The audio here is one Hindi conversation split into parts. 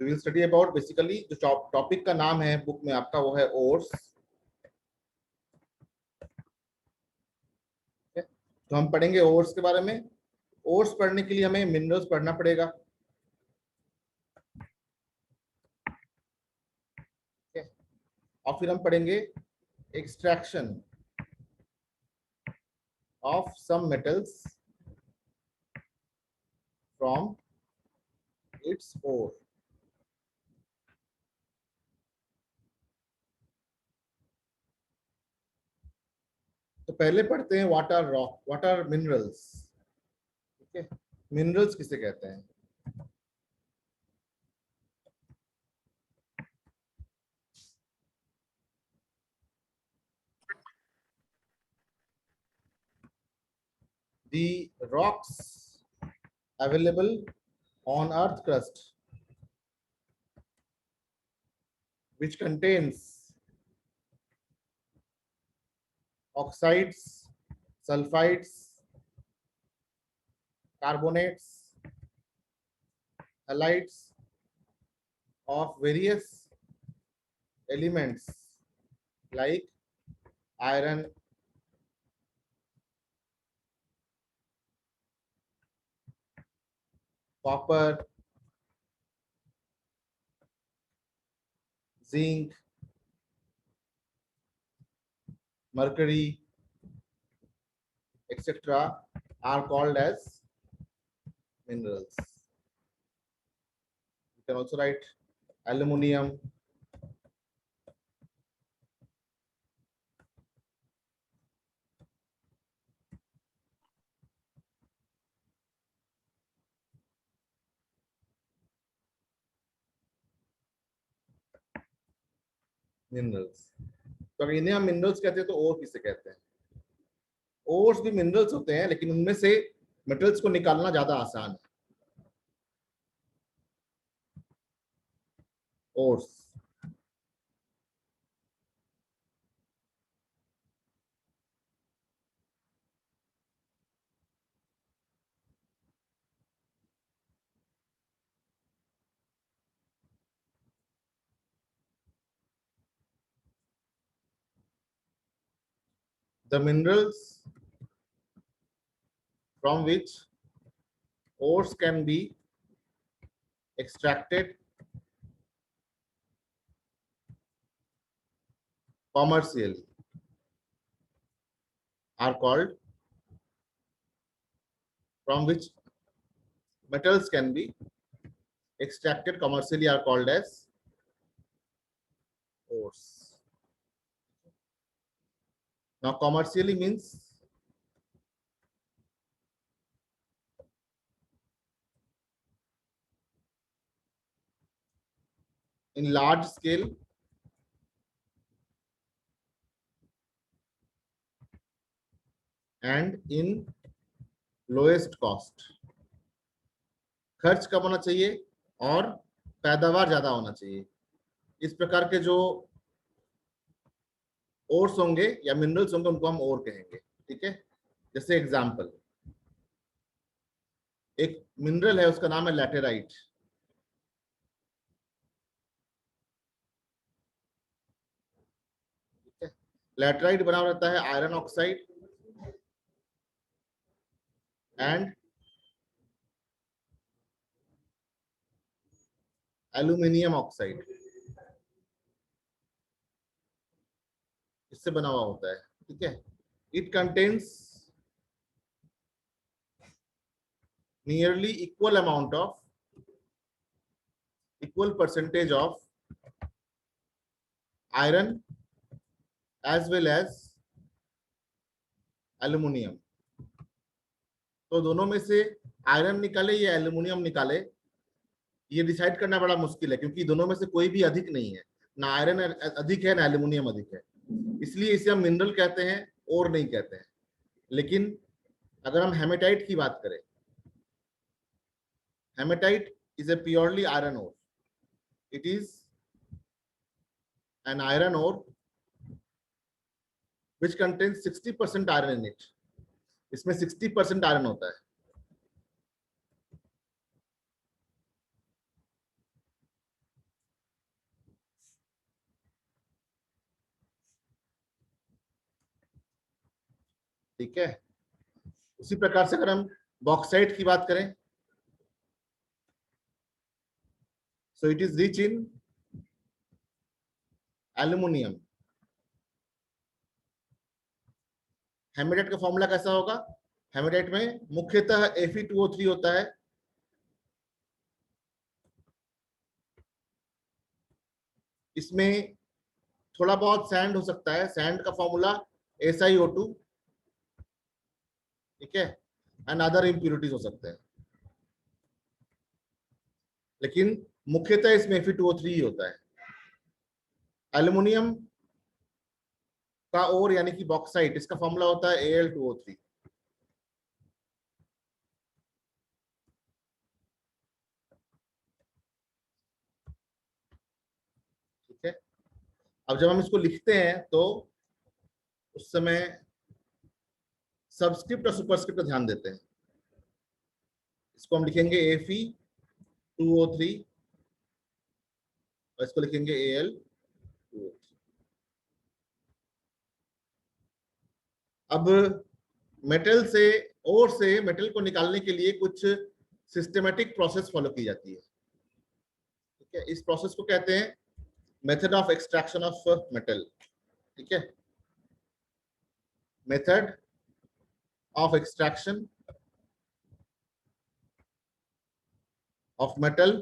We will study about basically जो टॉपिक का नाम है बुक में आपका वो है ओर्स। तो हम पढ़ेंगे ओर्स के बारे में। ओर्स पढ़ने के लिए हमें मिनरल्स पढ़ना पड़ेगा। और फिर हम पढ़ेंगे extraction of some metals from its ore. तो पहले पढ़ते हैं what are rock, what are minerals. ठीक है, मिनरल्स किसे कहते हैं? The rocks available on earth crust which contains oxides, sulfides, carbonates, halides of various elements like iron, copper, zinc, mercury, etc. are called as minerals. You can also write aluminum, minerals. तो अगर इन्हें हम मिनरल्स कहते हैं तो और किसे कहते हैं? ओर्स भी मिनरल्स होते हैं लेकिन उनमें से मेटल्स को निकालना ज्यादा आसान है। Ores, the minerals from which ores can be extracted commercially are called, from which metals can be extracted commercially are called as ores. Now commercially means in large scale and in lowest cost. खर्च कम होना चाहिए और पैदावार ज्यादा होना चाहिए। इस प्रकार के जो ओर्स होंगे या मिनरल्स होंगे उनको हम ओर कहेंगे। ठीक है, जैसे एग्जांपल, एक मिनरल है उसका नाम है लैटेराइट। लैटेराइट बना रहता है iron oxide and aluminium oxide, इससे बना हुआ होता है। ठीक है, it contains nearly equal percentage of iron as well as aluminium. तो दोनों में से आयरन निकाले या एल्यूमिनियम निकाले, ये डिसाइड करना बड़ा मुश्किल है क्योंकि दोनों में से कोई भी अधिक नहीं है, ना आयरन अधिक है ना एल्यूमिनियम अधिक है। इसलिए इसे हम मिनरल कहते हैं और नहीं कहते हैं। लेकिन अगर हम हेमेटाइट की बात करें, hematite is a purely iron ore. It is an iron ore which contains 60% iron in it. इसमें 60% आयरन होता है। ठीक है। उसी प्रकार से अगर हम बॉक्साइट की बात करें, so it is rich in aluminium. Hematite का फॉर्मूला कैसा होगा? हेमेटाइट में मुख्यतः Fe2O3 होता है, इसमें थोड़ा बहुत सैंड हो सकता है, सैंड का फॉर्मूला SiO2, ठीक है, एंड अदर इम्प्यूरिटीज हो सकते हैं, लेकिन मुख्यतः इसमें Fe2O3 ही होता है। एल्यूमिनियम का ओर यानी कि बॉक्साइट, इसका फॉर्मूला होता है Al2O3। ठीक है। अब जब हम इसको लिखते हैं तो उस समय सबस्क्रिप्ट और सुपरस्क्रिप्ट पर ध्यान देते हैं। इसको हम लिखेंगे Fe2O3 और इसको लिखेंगे Al2O3। अब मेटल से, ओर से मेटल को निकालने के लिए कुछ सिस्टमेटिक प्रोसेस फॉलो की जाती है। ठीक है, इस प्रोसेस को कहते हैं method of extraction of metal. ठीक है, method of extraction of metal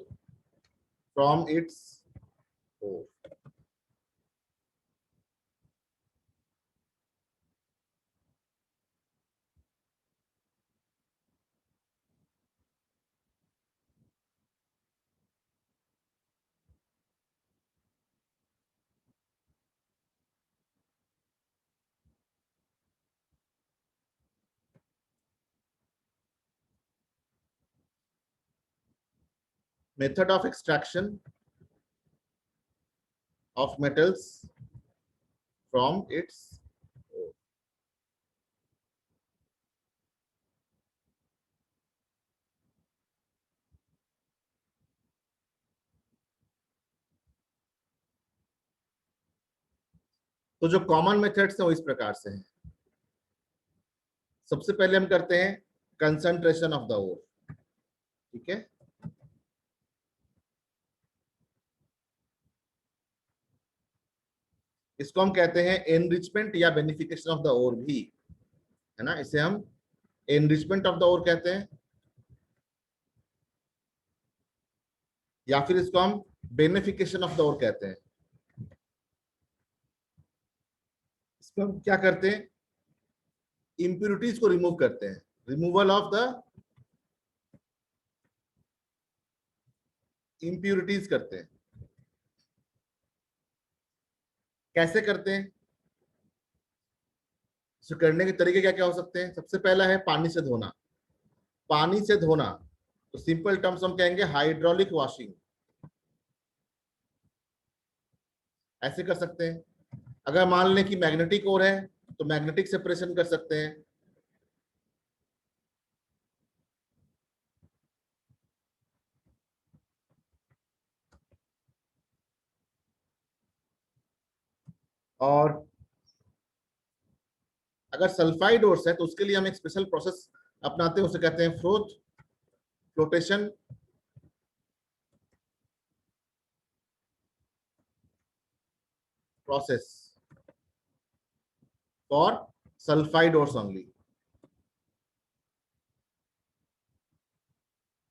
from its ore. Method of extraction of metals from its ore. तो जो कॉमन मेथड्स हैं वो इस प्रकार से हैं। सबसे पहले हम करते हैं कंसंट्रेशन ऑफ द ओर। ठीक है, इसको हम कहते हैं एनरिचमेंट या बेनिफिकेशन ऑफ द ओर भी, है ना, इसे हम एनरिचमेंट ऑफ द ओर कहते हैं, या फिर इसको हम बेनिफिकेशन ऑफ द ओर कहते हैं। इसको हम क्या करते हैं? इंप्यूरिटीज को रिमूव करते हैं, रिमूवल ऑफ द इंप्यूरिटीज करते हैं। कैसे करते हैं? इसे करने के तरीके क्या क्या हो सकते हैं? सबसे पहला है पानी से धोना। पानी से धोना तो सिंपल टर्म्स हम कहेंगे हाइड्रोलिक वॉशिंग, ऐसे कर सकते हैं। अगर मान लें कि मैग्नेटिक ओर है तो मैग्नेटिक सेपरेशन कर सकते हैं। और अगर सल्फाइड ओर्स है तो उसके लिए हम एक स्पेशल प्रोसेस अपनाते हैं, उसे कहते हैं flotation process for sulphide ores only.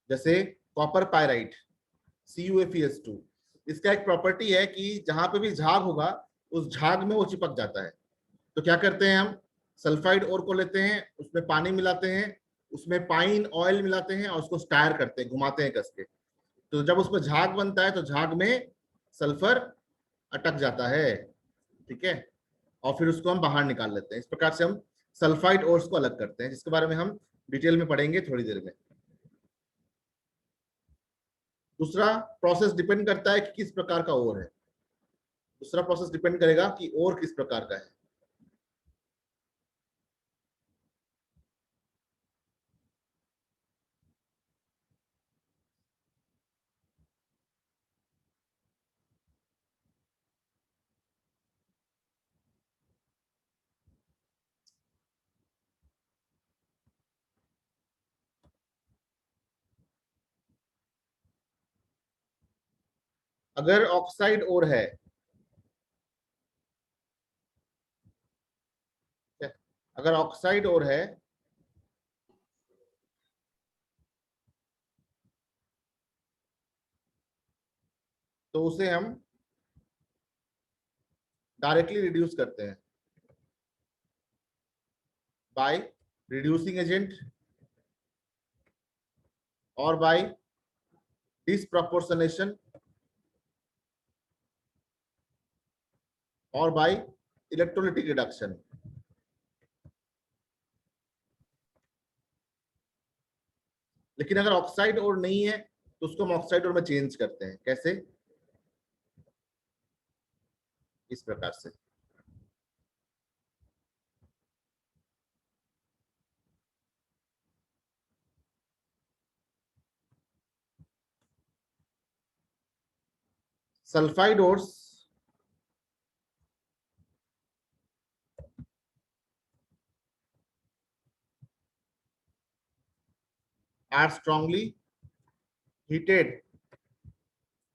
जैसे कॉपर पायराइट CuFeS2, इसका एक प्रॉपर्टी है कि जहां पे भी झाग होगा उस झाग में वो चिपक जाता है। तो क्या करते हैं हम? सल्फाइड ओर को लेते हैं, उसमें पानी मिलाते हैं, उसमें पाइन ऑयल मिलाते हैं और उसको स्टायर करते हैं, घुमाते हैं कस के। तो जब उसमें झाग बनता है तो झाग में सल्फर अटक जाता है। ठीक है, और फिर उसको हम बाहर निकाल लेते हैं। इस प्रकार से हम सल्फाइड ओर्स को अलग करते हैं, जिसके बारे में हम डिटेल में पढ़ेंगे थोड़ी देर में। दूसरा प्रोसेस डिपेंड करता है कि किस प्रकार का ओर है। दूसरा प्रोसेस डिपेंड करेगा कि ओर किस प्रकार का है। अगर ऑक्साइड और है, अगर ऑक्साइड और है तो उसे हम डायरेक्टली रिड्यूस करते हैं बाय रिड्यूसिंग एजेंट और बाय डिसप्रोपोर्शनेशन और बाय इलेक्ट्रोलिटिक रिडक्शन। लेकिन अगर ऑक्साइड और नहीं है तो उसको हम ऑक्साइड और में चेंज करते हैं। कैसे? इस प्रकार से। Sulphide ores are strongly heated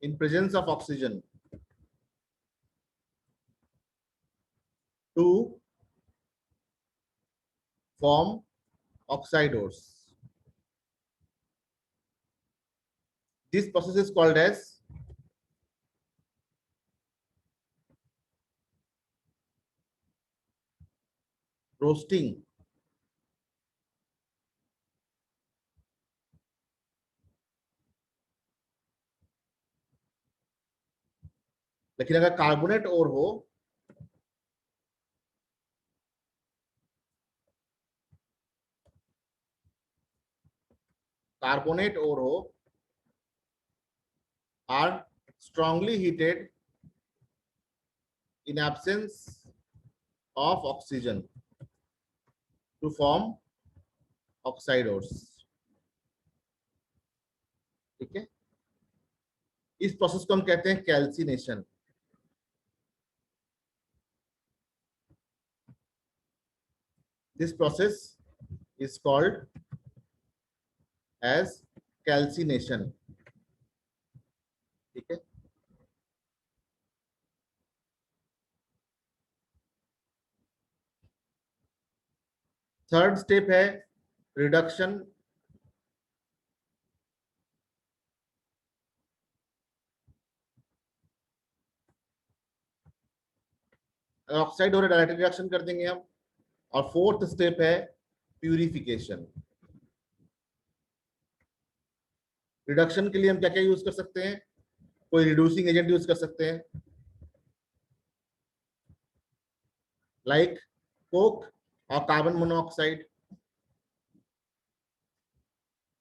in presence of oxygen to form oxide ores. This process is called as roasting. लेकिन अगर कार्बोनेट और हो कार्बोनेट और हो are strongly heated in absence of oxygen to form oxide ores. ठीक है, इस प्रोसेस को हम कहते हैं calcination. This process is called as calcination. ठीक है, थर्ड स्टेप है रिडक्शन। ऑक्साइड और डायरेक्ट रिडक्शन कर देंगे हम। और फोर्थ स्टेप है प्यूरिफिकेशन। रिडक्शन के लिए हम क्या क्या यूज कर सकते हैं? कोई रिड्यूसिंग एजेंट यूज कर सकते हैं लाइक कोक और carbon monoxide,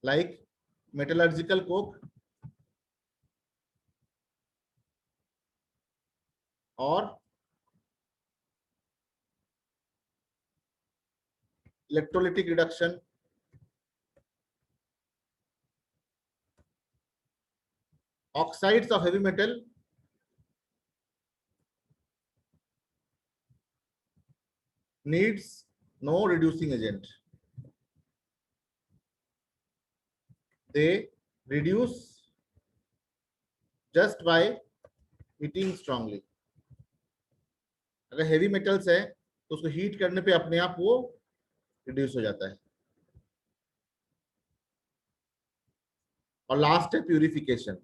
like metallurgical coke और electrolytic reduction. Oxides of heavy metal needs no reducing agent. They reduce just by heating strongly. अगर हेवी मेटल्स है तो उसको हीट करने पे अपने आप वो रिड्यूस हो जाता है। और लास्ट है प्यूरिफिकेशन।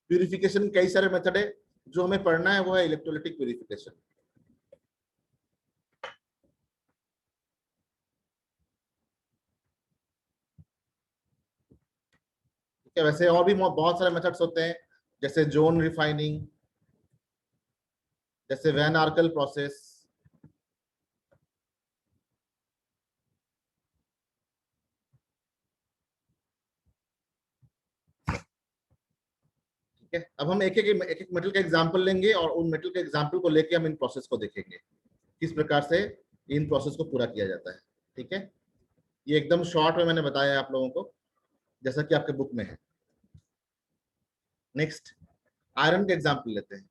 प्यूरिफिकेशन कई सारे मेथड है, जो हमें पढ़ना है वो है इलेक्ट्रोलिटिक प्यूरिफिकेशन। ठीक है, वैसे और भी बहुत सारे मेथड्स होते हैं, जैसे जोन रिफाइनिंग, जैसे वैन आर्कल प्रोसेस। ठीक है, अब हम एक एक मेटल का एग्जांपल लेंगे और उन मेटल के एग्जांपल को लेके हम इन प्रोसेस को देखेंगे किस प्रकार से इन प्रोसेस को पूरा किया जाता है। ठीक है, ये एकदम शॉर्ट में मैंने बताया है आप लोगों को, जैसा कि आपके बुक में है। नेक्स्ट, आयरन का एग्जांपल लेते हैं।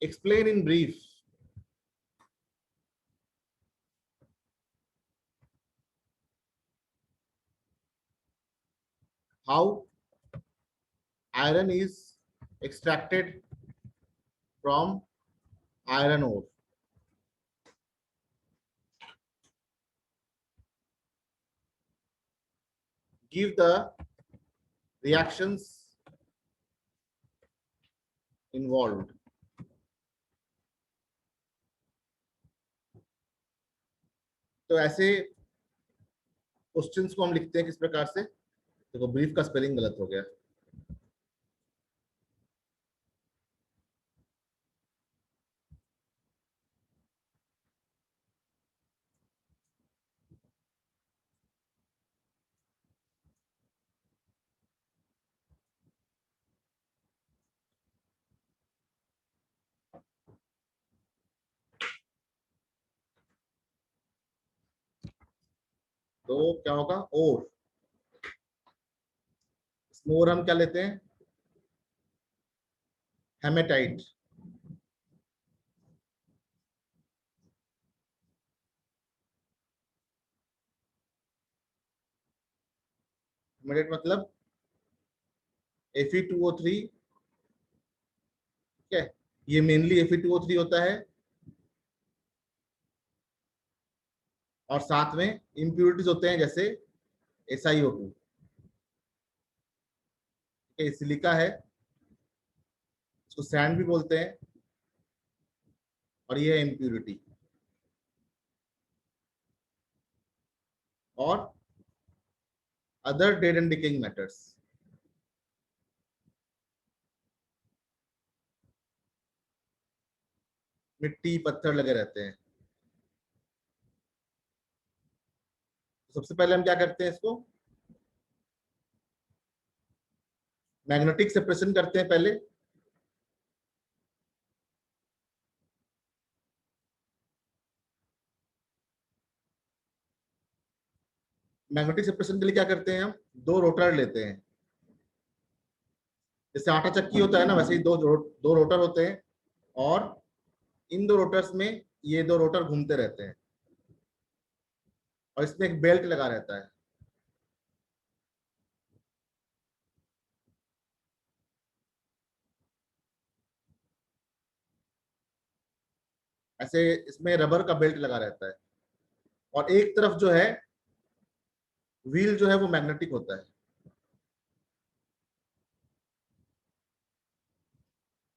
Explain in brief how iron is extracted from iron ore. Give the reactions involved. तो ऐसे क्वेश्चंस को हम लिखते हैं किस प्रकार से? देखो ब्रीफ का स्पेलिंग गलत हो गया। तो क्या होगा? और इसमें और हम क्या लेते हैं? हेमेटाइट। हेमेटाइट मतलब Fe2O3। ठीक है, ये मेनली Fe2O3 होता है और साथ में इम्प्यूरिटीज होते हैं जैसे SiO2। सिलिका है, इसको सैंड भी बोलते हैं, और ये है इम्प्यूरिटी। और other dead and decaying matters, मिट्टी पत्थर लगे रहते हैं। सबसे पहले हम क्या करते हैं? इसको मैग्नेटिक सेपरेशन करते हैं पहले। मैग्नेटिक सेपरेशन के लिए क्या करते हैं? हम दो रोटर लेते हैं। जैसे आटा चक्की होता है ना, वैसे ही दो रोटर होते हैं, और इन दो रोटर्स में ये दो रोटर घूमते रहते हैं, और इसमें एक बेल्ट लगा रहता है। ऐसे इसमें रबर का बेल्ट लगा रहता है, और एक तरफ जो है व्हील जो है वो मैग्नेटिक होता है।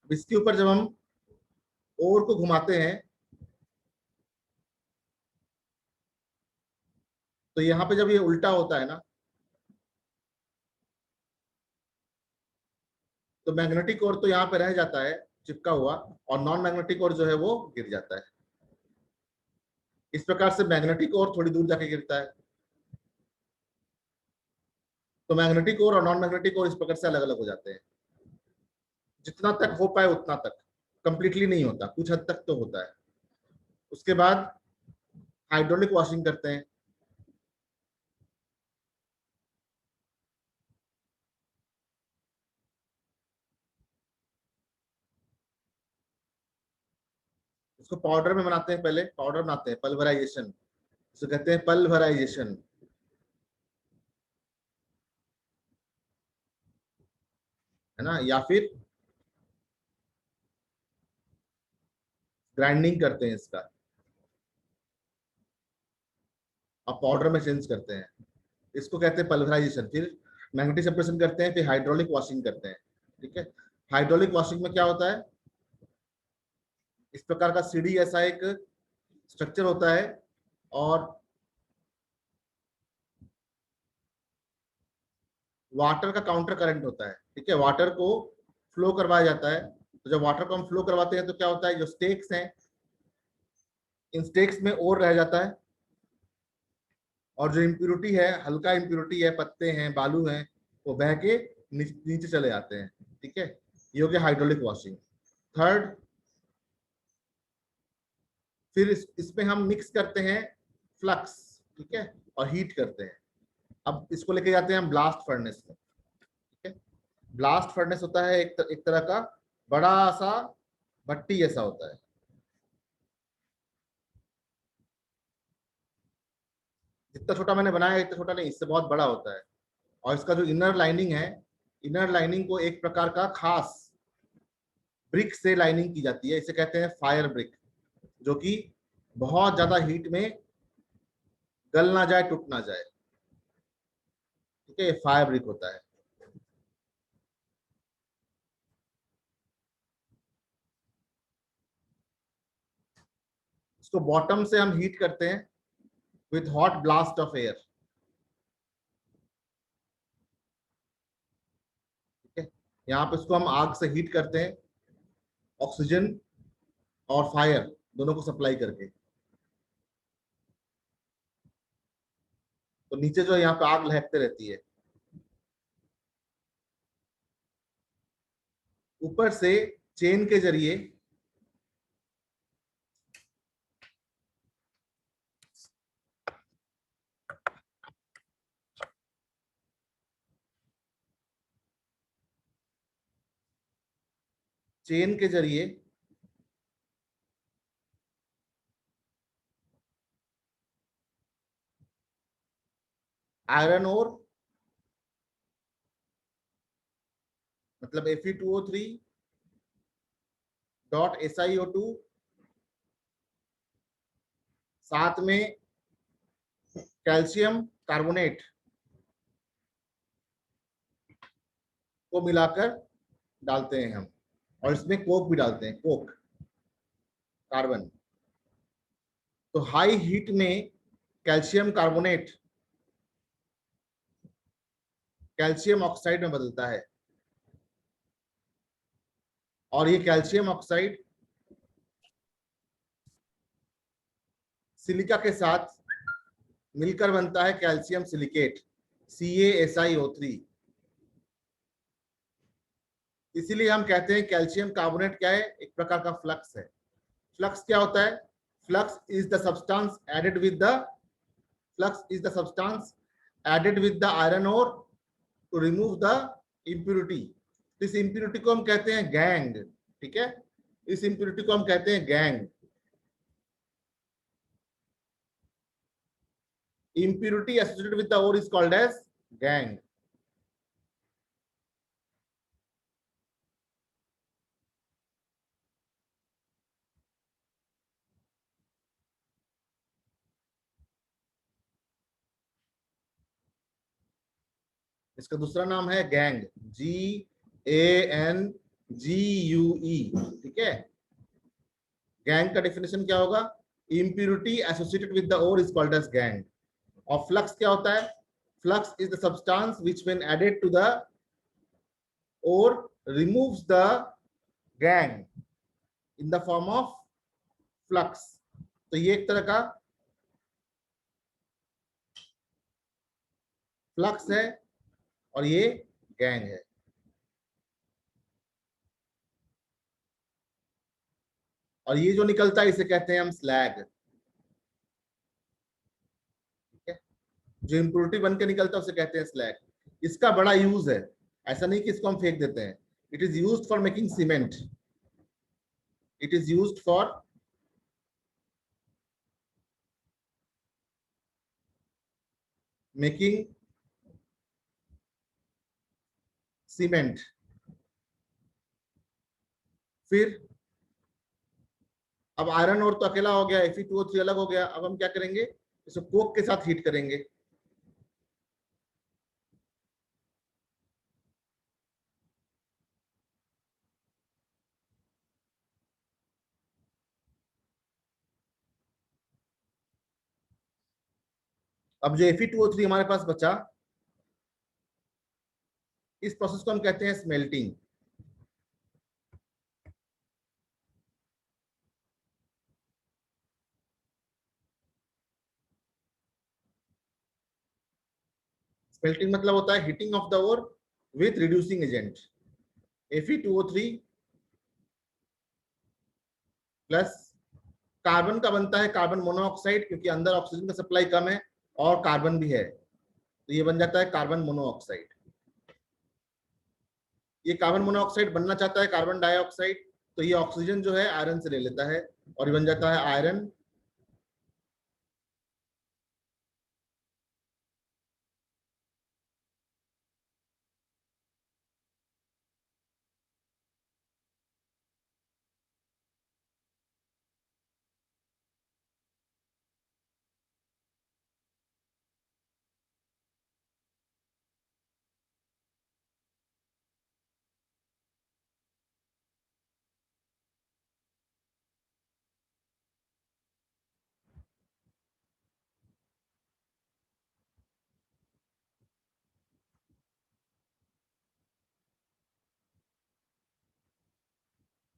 अब इसके ऊपर जब हम ओर को घुमाते हैं तो यहाँ पे जब ये उल्टा होता है ना, तो मैग्नेटिक ओर तो यहाँ पे रह जाता है चिपका हुआ, और नॉन मैग्नेटिक ओर जो है वो गिर जाता है। इस प्रकार से मैग्नेटिक ओर थोड़ी दूर जाके गिरता है। तो मैग्नेटिक ओर और नॉन मैग्नेटिक ओर इस प्रकार से अलग अलग हो जाते हैं। जितना तक हो पाए उतना तक, कंप्लीटली नहीं होता, कुछ हद तक तो होता है। उसके बाद हाइड्रोलिक वॉशिंग करते हैं। इसको पाउडर में बनाते हैं, पहले पाउडर बनाते हैं, पल्वराइजेशन, इसको कहते हैं पल्वराइजेशन। है ना? या फिर ग्राइंडिंग करते हैं इसका, अब पाउडर में चेंज करते हैं, इसको कहते हैं पल्वराइजेशन। फिर मैग्नेटिक सेपरेशन करते हैं, फिर हाइड्रोलिक वॉशिंग करते हैं। ठीक है, हाइड्रोलिक वॉशिंग में क्या होता है? इस प्रकार का सीढ़ी ऐसा एक स्ट्रक्चर होता है, और वाटर का काउंटर करंट होता है। ठीक है, वाटर को फ्लो करवाया जाता है। तो जब वाटर को हम फ्लो करवाते हैं तो क्या होता है? जो स्टेक्स हैं, इन स्टेक्स में और रह जाता है, और जो इम्प्यूरिटी है, हल्का इम्प्यूरिटी है, पत्ते हैं, बालू हैं, वो बह के नीचे चले जाते हैं। ठीक है, ये हो गया हाइड्रोलिक वॉशिंग। थर्ड, फिर इसमें हम मिक्स करते हैं फ्लक्स। ठीक है, और हीट करते हैं। अब इसको लेके जाते हैं हम ब्लास्ट फर्नेस में। ठीक है, ब्लास्ट फर्नेस होता है एक तरह का बड़ा सा भट्टी जैसा होता है। जितना छोटा मैंने बनाया है इतना छोटा नहीं, इससे बहुत बड़ा होता है, और इसका जो इनर लाइनिंग है, इनर लाइनिंग को एक प्रकार का खास ब्रिक से लाइनिंग की जाती है, इसे कहते हैं फायर ब्रिक, जो कि बहुत ज्यादा हीट में गल ना जाए, टूट ना जाए। ठीक है, फायर ब्रिक होता है। इसको बॉटम से हम हीट करते हैं with hot blast of air. ठीक है, यहाँ पे इसको हम आग से हीट करते हैं, ऑक्सीजन और फायर दोनों को सप्लाई करके। तो नीचे जो है यहाँ पे आग लहकते रहती है, ऊपर से चेन के जरिए चेन के जरिए आयरन ओर, मतलब Fe2O3 डॉट SiO2, साथ में कैल्शियम कार्बोनेट को मिलाकर डालते हैं हम, और इसमें कोक भी डालते हैं, कोक कार्बन। तो हाई हीट में कैल्शियम कार्बोनेट कैल्शियम ऑक्साइड में बदलता है, और ये कैल्शियम ऑक्साइड सिलिका के साथ मिलकर बनता है कैल्शियम सिलिकेट, CaSiO3। इसीलिए हम कहते हैं कैल्शियम कार्बोनेट क्या है, एक प्रकार का फ्लक्स है। फ्लक्स क्या होता है? Flux is the substance added with the flux is the substance added with the iron ore to remove the impurity. इस इम्प्यूरिटी को हम कहते हैं गैंग। ठीक है, इस इम्प्यूरिटी को हम कहते हैं gang. Impurity associated with the ore is called as gangue. इसका दूसरा नाम है गैंग, GANGUE। ठीक है, गैंग का डेफिनेशन क्या होगा? Impurity associated with the ore is called as gang। और फ्लक्स क्या होता है? Flux is the substance which when added to the ore removes the gang in the form of flux। तो ये एक तरह का फ्लक्स है और ये गैंग है। और ये जो निकलता है इसे कहते हैं हम स्लैग। ठीक है, जो इम्प्योरिटी बन के निकलता है उसे कहते हैं स्लैग। इसका बड़ा यूज है, ऐसा नहीं कि इसको हम फेंक देते हैं। It is used for making cement, it is used for making cement. फिर अब आयरन और तो अकेला हो गया, Fe2O3 अलग हो गया। अब हम क्या करेंगे? इसको कोक के साथ हीट करेंगे। अब जो Fe2O3 हमारे पास बचा, इस प्रोसेस को हम कहते हैं स्मेल्टिंग। स्मेल्टिंग मतलब होता है heating of the ore with reducing agent. Fe2O3 plus carbon का बनता है कार्बन मोनोऑक्साइड, क्योंकि अंदर ऑक्सीजन का सप्लाई कम है और कार्बन भी है, तो ये बन जाता है कार्बन मोनोऑक्साइड। ये कार्बन मोनोऑक्साइड बनना चाहता है कार्बन डाइऑक्साइड, तो ये ऑक्सीजन जो है आयरन से ले लेता है और ये बन जाता है आयरन